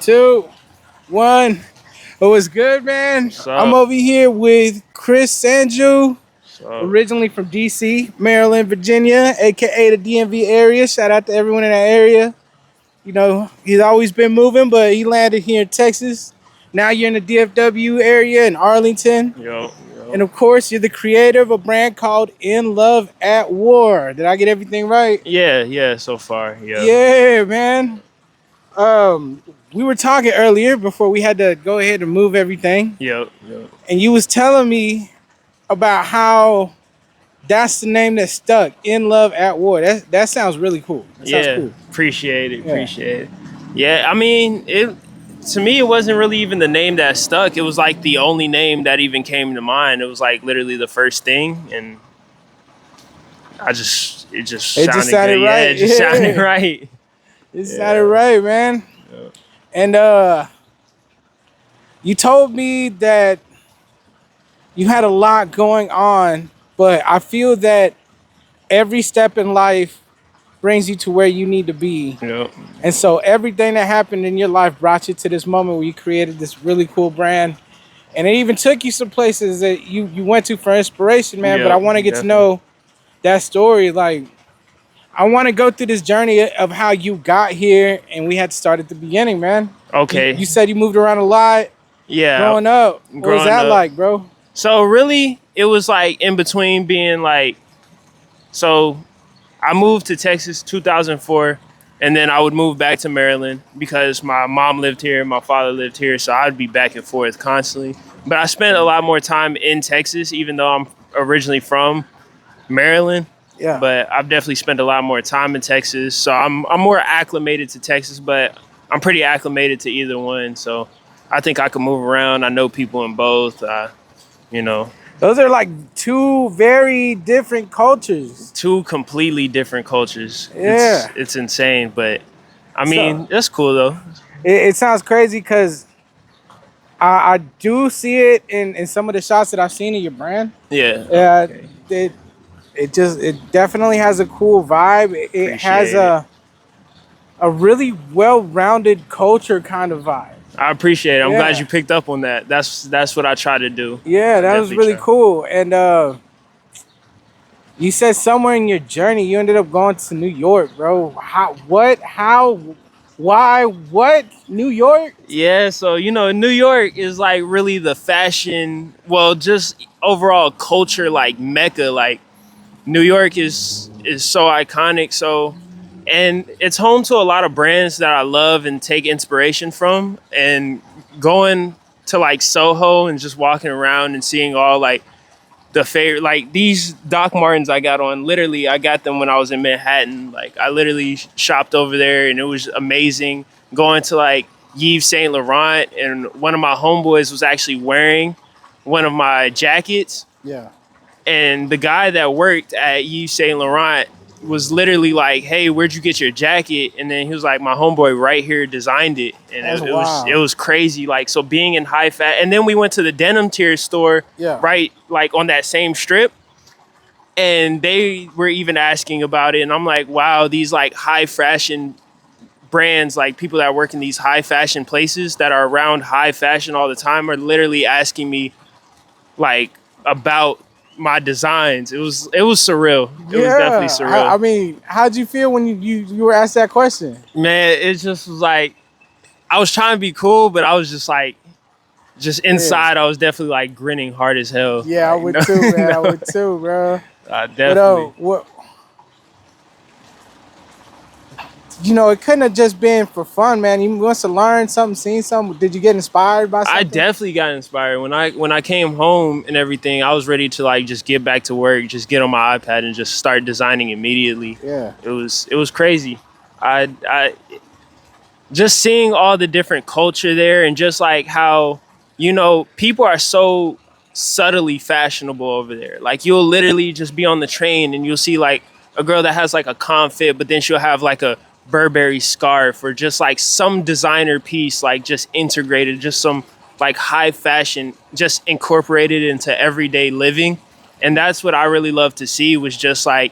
2, 1. It was good, man. What's up? I'm over here with Chris Sanju, What's up? originally from DC, Maryland, Virginia, aka the DMV area. Shout out to everyone in that area. You know, he's always been moving, but he landed here in Texas. Now you're in the DFW area in Arlington. Yo. And of course, you're the creator of a brand called In Love at War. Did I get everything right? Yeah, so far. Yeah. Yeah, man. We were talking earlier before we had to go ahead and move everything. Yep. And you was telling me about how that's the name that stuck, In Love at War. That sounds really cool. That sounds cool. Appreciate it. Yeah, I mean, to me, it wasn't really even the name that stuck. It was like the only name that even came to mind. It was like literally the first thing, and it just sounded sounded good. right. Yeah, it just sounded right. It sounded right, man. Yeah. And you told me that you had a lot going on, but I feel that every step in life brings you to where you need to be. Yep. And so everything that happened in your life brought you to this moment where you created this really cool brand. And it even took you some places that you went to for inspiration, man. But I want to get to know that story. Like, I want to go through this journey of how you got here, and we had to start at the beginning, man. Okay. You said you moved around a lot. Yeah. Growing up. What was that like, bro? So really, it was like in between being like, so I moved to Texas 2004, and then I would move back to Maryland because my mom lived here, my father lived here, so I'd be back and forth constantly. But I spent a lot more time in Texas, even though I'm originally from Maryland. Yeah. But I've definitely spent a lot more time in Texas, so I'm more acclimated to Texas, but I'm pretty acclimated to either one. So I think I can move around. I know people in both. Those are like two very different cultures. Two completely different cultures. Yeah. It's insane, but I mean, that's cool though. It sounds crazy because I do see it in some of the shots that I've seen in your brand. Yeah. Yeah. Okay. It definitely has a cool vibe. It has a really well-rounded culture kind of vibe. I appreciate it. I'm glad you picked up on that. That's what I try to do. Yeah, that was really cool. And you said somewhere in your journey you ended up going to New York, bro. What? New York? Yeah, so New York is like really the fashion, well, just overall culture like mecca. Like New York is so iconic. So, and it's home to a lot of brands that I love and take inspiration from. And going to like Soho and just walking around and seeing all like the favorite, like these Doc Martens I got on, literally I got them when I was in Manhattan. Like I literally shopped over there and it was amazing. Going to like Yves Saint Laurent, and one of my homeboys was actually wearing one of my jackets. Yeah. And the guy that worked at Yves Saint Laurent was literally like, "Hey, where'd you get your jacket?" And then he was like, "My homeboy right here designed it." And it was crazy. Like, so being in high fat, and then we went to the denim tier store, right, like on that same strip, and they were even asking about it. And I'm like, wow, these like high fashion brands, like people that work in these high fashion places that are around high fashion all the time, are literally asking me like about my designs. It was surreal. It was definitely surreal. I mean, how'd you feel when you were asked that question? Man, it just was like, I was trying to be cool, but I was just like, inside, I was definitely like grinning hard as hell. Yeah, I would too, man. I would too, bro. Definitely. But, it couldn't have just been for fun, man. You must have learned something, seen something. Did you get inspired by something? I definitely got inspired. When I came home and everything, I was ready to like just get back to work, just get on my iPad and just start designing immediately. Yeah. It was crazy. I just seeing all the different culture there, and just like how, people are so subtly fashionable over there. Like you'll literally just be on the train and you'll see like a girl that has like a confit, but then she'll have like a Burberry scarf, or just like some designer piece, like just integrated, just some like high fashion, just incorporated into everyday living. And that's what I really love to see, was just like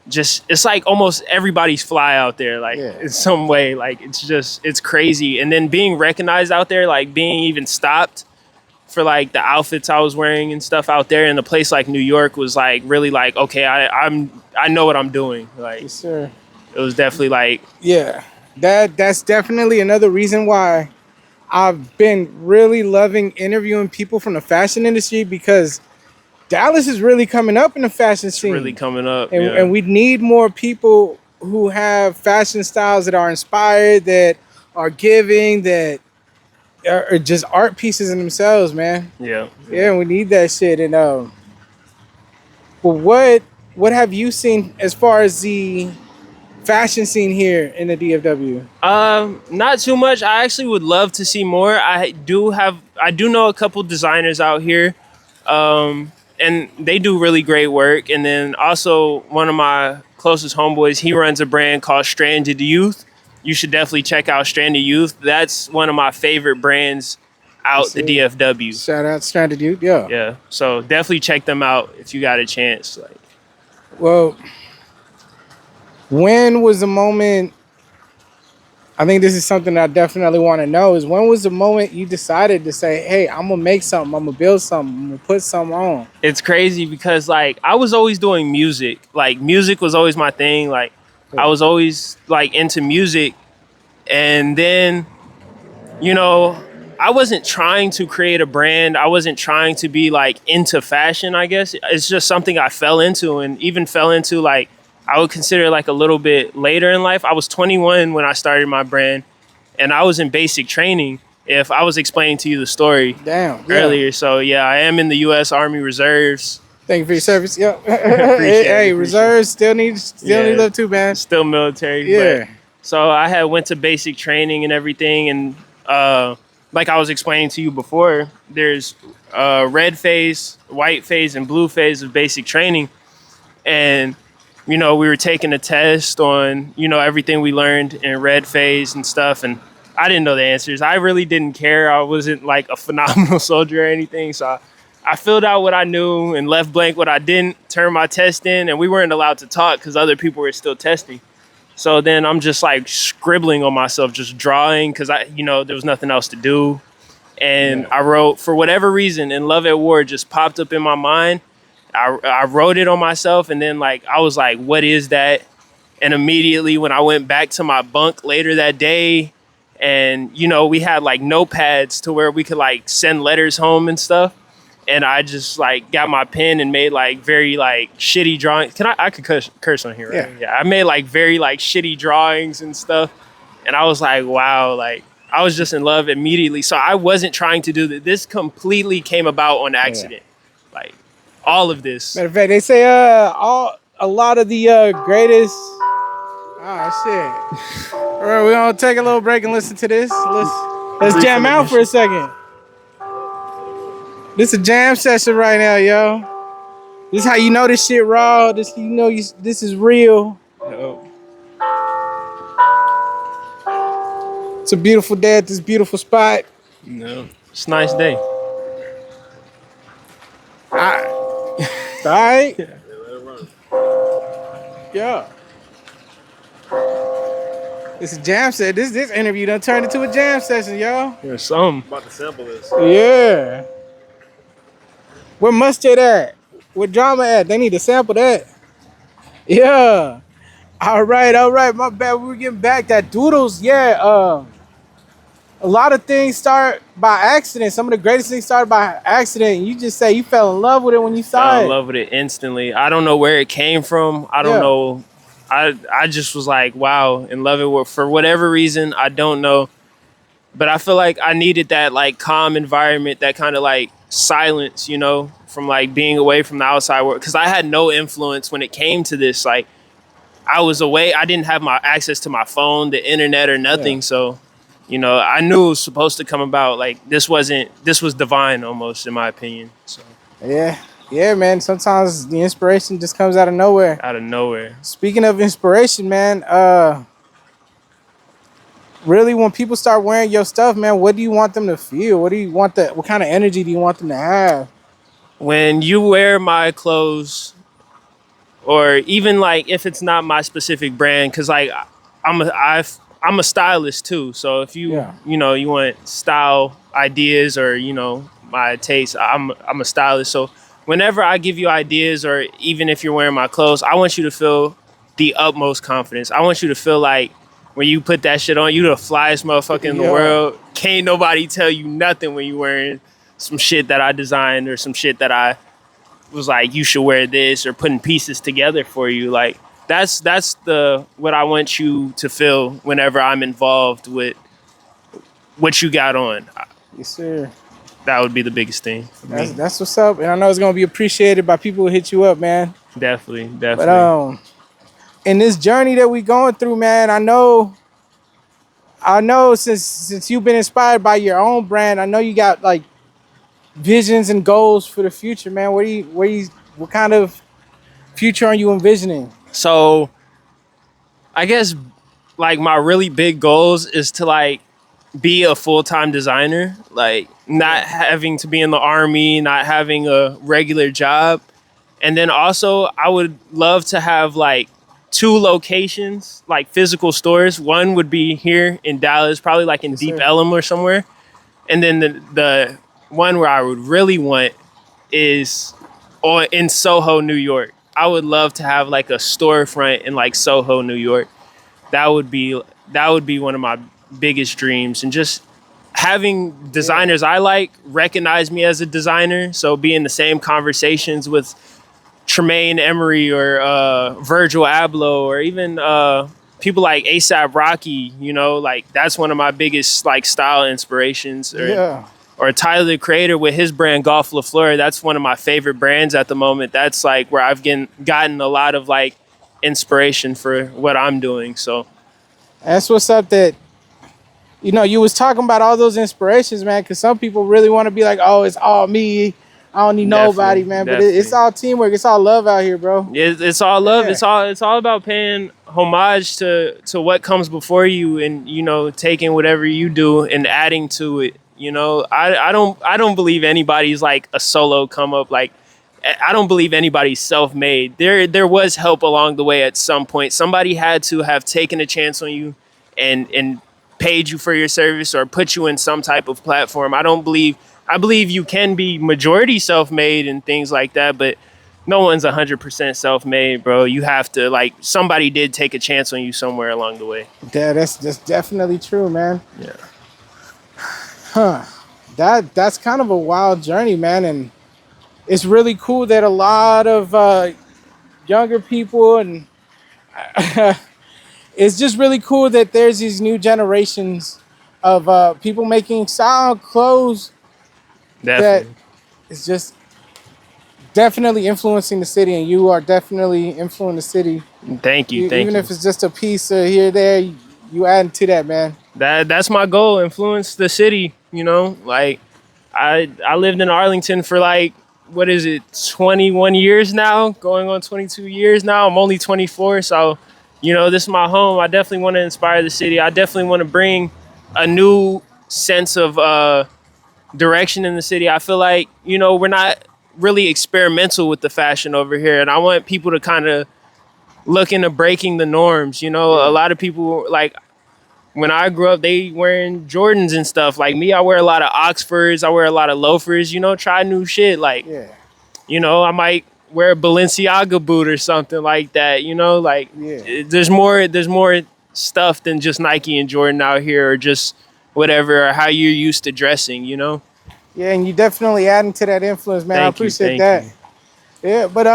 just it's like almost everybody's fly out there, like in some way. Like it's crazy. And then being recognized out there, like being even stopped for like the outfits I was wearing and stuff out there in a place like New York was like really like, okay, I know what I'm doing. Like, yes, sir. It was definitely like, that's definitely another reason why I've been really loving interviewing people from the fashion industry, because Dallas is really coming up in the fashion scene. Really coming up, and we need more people who have fashion styles that are inspired, that are giving, that are just art pieces in themselves, man. Yeah, we need that shit. And but what have you seen as far as the fashion scene here in the DFW? Not too much. I actually would love to see more. I do know a couple designers out here, and they do really great work. And then also one of my closest homeboys, he runs a brand called Stranded Youth. You should definitely check out Stranded Youth. That's one of my favorite brands out the DFW. Shout out Stranded Youth, yeah. Yeah, so definitely check them out if you got a chance. Like, well, when was the moment, I think this is something I definitely want to know, is when was the moment you decided to say, hey, I'm going to make something, I'm going to build something, I'm going to put something on? It's crazy because, like, I was always doing music. Like, music was always my thing. Like, I was always, like, into music. And then, you know, I wasn't trying to create a brand. I wasn't trying to be, like, into fashion, I guess. It's just something I fell into, and even fell into, like, I would consider like a little bit later in life. I was 21 when I started my brand, and I was in basic training. If I was explaining to you the story earlier. So yeah, I am in the U.S. Army Reserves. Thank you for your service. Yeah. Hey, reserves still need love too, man. Still military. Yeah. But, so I had went to basic training and everything, and like I was explaining to you before, there's red phase, white phase, and blue phase of basic training, and you know, we were taking a test on, you know, everything we learned in red phase and stuff. And I didn't know the answers. I really didn't care. I wasn't like a phenomenal soldier or anything. So I filled out what I knew and left blank what I didn't, turned my test in, and we weren't allowed to talk because other people were still testing. So then I'm just like scribbling on myself, just drawing, because there was nothing else to do. And I wrote, for whatever reason, "In Love at War" just popped up in my mind. I wrote it on myself, and then like I was like, what is that? And immediately when I went back to my bunk later that day, and you know, we had like notepads to where we could like send letters home and stuff, and I just like got my pen and made like very like shitty drawings. I could curse on here, right? Yeah. I made like very like shitty drawings and stuff, and I was like, wow, like I was just in love immediately. So I wasn't trying to do this. Completely came about on accident. Like, all of this. Matter of fact, they say a lot of the greatest. Shit. All right, we're gonna take a little break and listen to this. Let's jam out for a second. This is a jam session right now, yo. This is how you know this shit raw. This is real. Yep. It's a beautiful day at this beautiful spot. No, it's a nice day. All right. Yeah. This is jam session. This interview done turned into a jam session, y'all. There's some. I'm about to sample this. Yeah. Where Mustard at? Where Drama at? They need to sample that. Yeah. All right. My bad. We were getting back. That Doodles, yeah. A lot of things start by accident. Some of the greatest things started by accident. You just say you fell in love with it when you saw it. Fell in love with it instantly. I don't know where it came from. I don't know. I just was like, wow, in love with it for whatever reason. I don't know. But I feel like I needed that like calm environment, that kind of like silence, you know, from like being away from the outside world. Because I had no influence when it came to this. Like, I was away. I didn't have my access to my phone, the internet, or nothing. Yeah. So, you know, I knew it was supposed to come about. Like, this was divine almost, in my opinion. So yeah, man. Sometimes the inspiration just comes out of nowhere. Out of nowhere. Speaking of inspiration, man, really, when people start wearing your stuff, man, what do you want them to feel? What kind of energy do you want them to have? When you wear my clothes, or even like if it's not my specific brand, because like I'm a stylist too. So if you you want style ideas or my taste, I'm a stylist. So whenever I give you ideas, or even if you're wearing my clothes, I want you to feel the utmost confidence. I want you to feel like when you put that shit on, you the flyest motherfucker in the world. Can't nobody tell you nothing when you wearing some shit that I designed or some shit that I was like, you should wear this, or putting pieces together for you. Like that's the what I want you to feel whenever I'm involved with what you got on. Yes, sir. That would be the biggest thing for me. That's what's up, and I know it's gonna be appreciated by people who hit you up, man. Definitely. But in this journey that we going through, man, I know since you've been inspired by your own brand, I know you got like visions and goals for the future, man. What kind of future are you envisioning? So I guess like my really big goals is to like be a full-time designer, like not having to be in the army, not having a regular job. And then also I would love to have like 2 locations, like physical stores. One would be here in Dallas, probably like in Deep Ellum or somewhere. And then the one where I would really want is in Soho, New York. I would love to have like a storefront in like Soho, New York. That would be one of my biggest dreams. And just having designers I like recognize me as a designer. So be in the same conversations with Tremaine Emery or Virgil Abloh, or even people like A$AP Rocky, like that's one of my biggest like style inspirations. Or Tyler the Creator with his brand Golf LaFleur. That's one of my favorite brands at the moment. That's like where I've gotten a lot of like inspiration for what I'm doing. So that's what's up. That you was talking about all those inspirations, man. Because some people really want to be like, oh, it's all me. I don't need nobody, man. But it's all teamwork. It's all love out here, bro. It's all love. Yeah. It's all about paying homage to what comes before you, and taking whatever you do and adding to it. I don't believe anybody's like a solo come up. Like I don't believe anybody's self-made. There was help along the way at some point. Somebody had to have taken a chance on you and paid you for your service or put you in some type of platform. I believe you can be majority self-made and things like that, but no one's 100% self-made, bro. You have to, like, somebody did take a chance on you somewhere along the way. Yeah, that's definitely true, man. Yeah. That's kind of a wild journey, man, and it's really cool that a lot of younger people, and it's just really cool that there's these new generations of people making style clothes. Definitely. That is just definitely influencing the city, and you are definitely influencing the city. Thank you. Even if it's just a piece here or there, you add to that, man. That's my goal. Influence the city. Like I lived in Arlington for like, what is it, 21 years now, going on 22 years now. I'm only 24, so this is my home. I definitely want to inspire the city. I definitely want to bring a new sense of direction in the city. I feel like we're not really experimental with the fashion over here, and I want people to kind of look into breaking the norms. A lot of people, like when I grew up, they wearing Jordans and stuff. Like me, I wear a lot of Oxfords, I wear a lot of loafers. Try new shit. Like I might wear a Balenciaga boot or something like that. There's more stuff than just Nike and Jordan out here, or just whatever, or how you're used to dressing, Yeah, and you definitely adding to that influence, man. I appreciate that. Yeah, but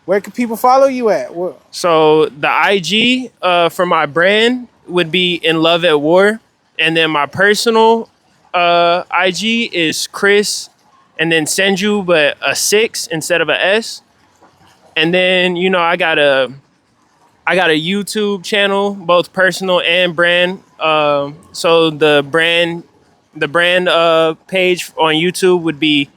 where can people follow you at? So the IG for my brand would be In Love at War, and then my personal IG is Chris, and then Senju, but a 6 instead of a S. And then I got a YouTube channel, both personal and brand. So the brand page on YouTube would be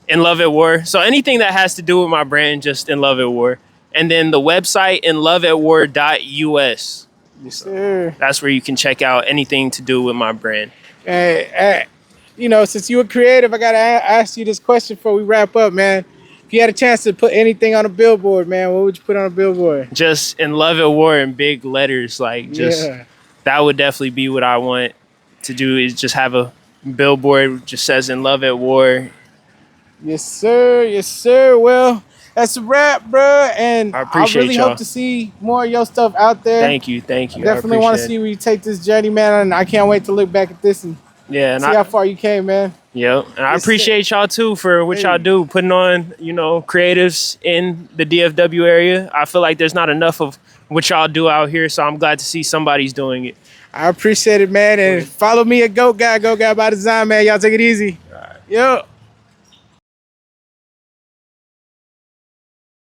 In Love at War. So anything that has to do with my brand, just In Love at War. And then the website, inloveatwar.us. Yes, sir. That's where you can check out anything to do with my brand. Since you were creative, I gotta ask you this question before we wrap up, man. If you had a chance to put anything on a billboard, man, what would you put on a billboard? Just in love at war in big letters, like just that would definitely be what I want to do. Is just have a billboard just says "in love at war." Yes, sir. Yes, sir. Well, that's a wrap, bro. And I appreciate really y'all. hope to see more of your stuff out there. Thank you. I definitely want to see where you take this journey, man. And I can't wait to look back at this and see how far you came, man. Yep. And I appreciate y'all too for what y'all do, putting on, you know, creatives in the DFW area. I feel like there's not enough of what y'all do out here, so I'm glad to see somebody's doing it. I appreciate it, man. And follow me at GoatGod by Design, man. Y'all take it easy. All right. Yep.